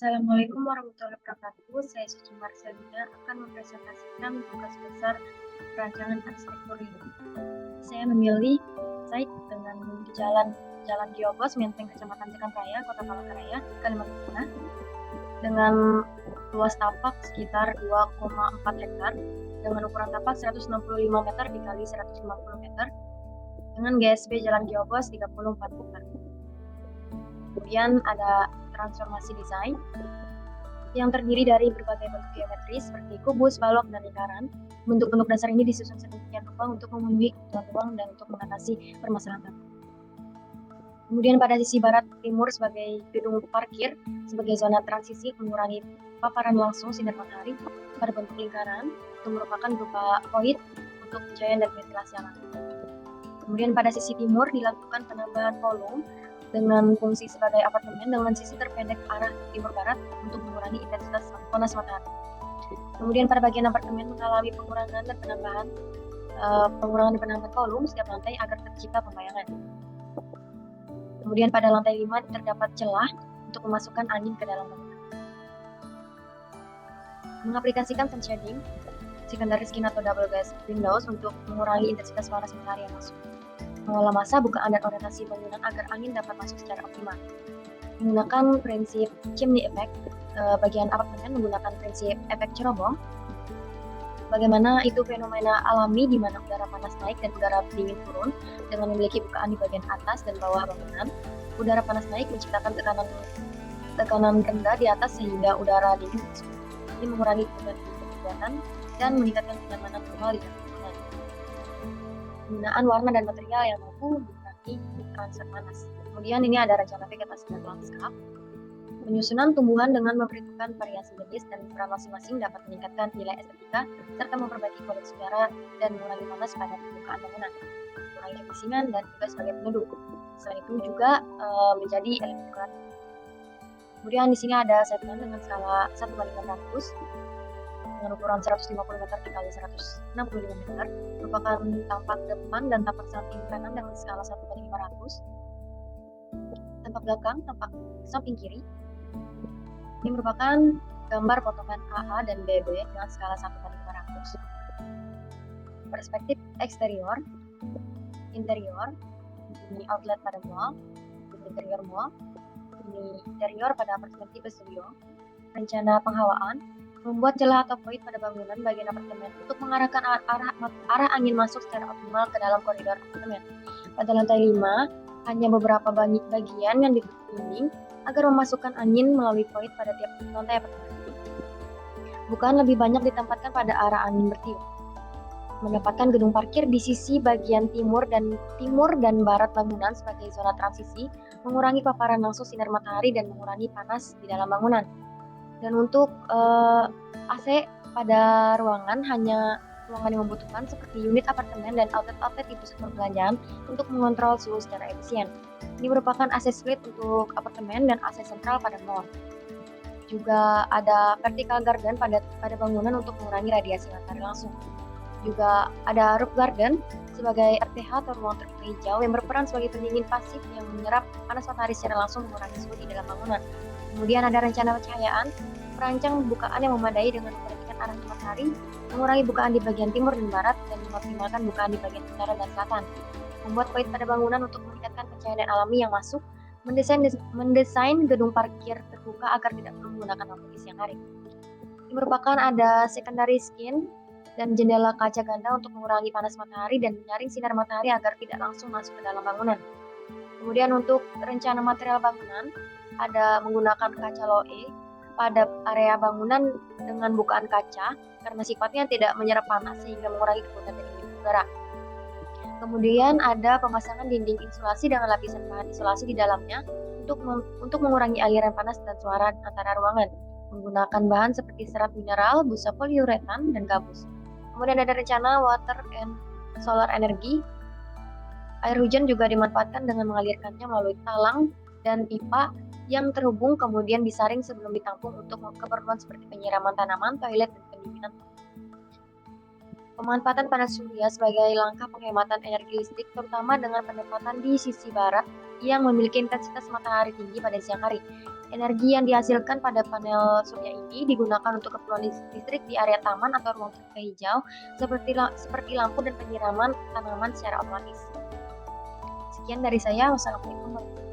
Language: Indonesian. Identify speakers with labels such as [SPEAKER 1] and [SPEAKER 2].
[SPEAKER 1] Assalamualaikum warahmatullahi wabarakatuh. Saya Suci Marcelina akan mempresentasikan tugas besar perancangan arsitektur ini. Saya memilih site dengan di Jalan Giobos, Menteng, Kecamatan Jekan Raya, Kota Palangkaraya, Kalimantan Tengah, dengan luas tapak sekitar 2,4 hektar, dengan ukuran tapak 165 meter dikali 150 meter, dengan GSB Jalan Giobos 34 hektar. Kemudian ada transformasi desain yang terdiri dari berbagai bentuk geometris seperti kubus, balok, dan lingkaran. Bentuk-bentuk dasar ini disusun sedemikian rupa untuk memenuhi kebutuhan ruang dan untuk mengatasi permasalahan tanah. Kemudian pada sisi barat timur sebagai gedung parkir sebagai zona transisi mengurangi paparan langsung sinar matahari pada bentuk lingkaran itu merupakan berupa void untuk pencahayaan dan ventilasi alami. Kemudian pada sisi timur dilakukan penambahan kolom dengan fungsi sebagai apartemen dengan sisi terpendek arah timur barat untuk mengurangi intensitas panas matahari. Kemudian pada bagian apartemen mengalami pengurangan dan penambahan kolom setiap lantai agar tercipta pembayangan. Kemudian pada lantai 5 terdapat celah untuk memasukkan angin ke dalam bangunan. Mengaplikasikan sun shading, secondary skin atau double glass windows untuk mengurangi intensitas panas matahari yang masuk. Mengolah massa, bukaan, dan orientasi bangunan agar angin dapat masuk secara optimal. Menggunakan prinsip chimney effect, bagian apartemen menggunakan prinsip efek cerobong. Bagaimana itu fenomena alami di mana udara panas naik dan udara dingin turun dengan memiliki bukaan di bagian atas dan bawah bangunan. Udara panas naik menciptakan tekanan rendah di atas sehingga udara dingin masuk. Ini mengurangi kegiatan dan meningkatkan kenyamanan thermal di dalam bangunan. Penggunaan warna dan material yang mampu mengurangi transfer panas. Kemudian ini ada rencana vegetasi dan lanskap. Penyusunan tumbuhan dengan memperhitungkan variasi jenis dan peran masing-masing dapat meningkatkan nilai estetika serta memperbaiki kualitas udara dan mengurangi panas pada permukaan bangunan, mengurangi kebisingan dan juga sebagai peneduh. Selain itu juga menjadi elemen dekoratif. Kemudian di sini ada setman dengan skala 1:500 dengan ukuran 150 meter dikali 165 meter, merupakan tampak depan dan tampak samping kanan dengan skala 1:500, tampak belakang, tampak samping kiri. Ini merupakan gambar potongan AA dan BB dengan skala 1:500. Perspektif eksterior, interior, ini outlet pada mall, ini interior mall, ini interior pada apartemen tipe studio. Rencana penghawaan, membuat celah atau void pada bangunan bagian apartemen untuk mengarahkan arah angin masuk secara optimal ke dalam koridor apartemen. Pada lantai 5, hanya beberapa bagian yang ditutup dinding agar memasukkan angin melalui void pada tiap lantai apartemen. Bukan lebih banyak ditempatkan pada arah angin bertiup. Mendapatkan gedung parkir di sisi bagian timur dan barat bangunan sebagai zona transisi, mengurangi paparan langsung sinar matahari dan mengurangi panas di dalam bangunan. Dan untuk AC pada ruangan hanya ruangan yang membutuhkan seperti unit apartemen dan outlet di pusat perbelanjaan untuk mengontrol suhu secara efisien. Ini merupakan AC split untuk apartemen dan AC sentral pada mall. Juga ada vertical garden pada bangunan untuk mengurangi radiasi matahari langsung. Juga ada roof garden sebagai RTH atau ruang terbuka hijau yang berperan sebagai pendingin pasif yang menyerap panas matahari secara langsung mengurangi suhu di dalam bangunan. Kemudian ada rencana pencahayaan, merancang bukaan yang memadai dengan memperhatikan arah matahari, mengurangi bukaan di bagian timur dan barat, dan mengoptimalkan bukaan di bagian utara dan selatan. Membuat void pada bangunan untuk meningkatkan pencahayaan alami yang masuk, mendesain gedung parkir terbuka agar tidak perlu menggunakan lampu di siang hari. Ini merupakan ada secondary skin dan jendela kaca ganda untuk mengurangi panas matahari dan menyaring sinar matahari agar tidak langsung masuk ke dalam bangunan. Kemudian untuk rencana material bangunan, ada menggunakan kaca loe pada area bangunan dengan bukaan kaca karena sifatnya tidak menyerap panas sehingga mengurangi kebutuhan dingin udara. Kemudian ada pemasangan dinding insulasi dengan lapisan bahan isolasi di dalamnya untuk mengurangi aliran panas dan suara antara ruangan, menggunakan bahan seperti serat mineral, busa poliuretan, dan gabus. Kemudian ada rencana water and solar energy. Air hujan juga dimanfaatkan dengan mengalirkannya melalui talang dan pipa yang terhubung kemudian disaring sebelum ditampung untuk keperluan seperti penyiraman tanaman, toilet, dan pendinginan. Pemanfaatan panas surya sebagai langkah penghematan energi listrik terutama dengan penempatan di sisi barat yang memiliki intensitas matahari tinggi pada siang hari. Energi yang dihasilkan pada panel surya ini digunakan untuk keperluan listrik di area taman atau ruang terbuka hijau seperti lampu dan penyiraman tanaman secara otomatis. Sekian dari saya. Wassalamualaikum warahmatullahi wabarakatuh.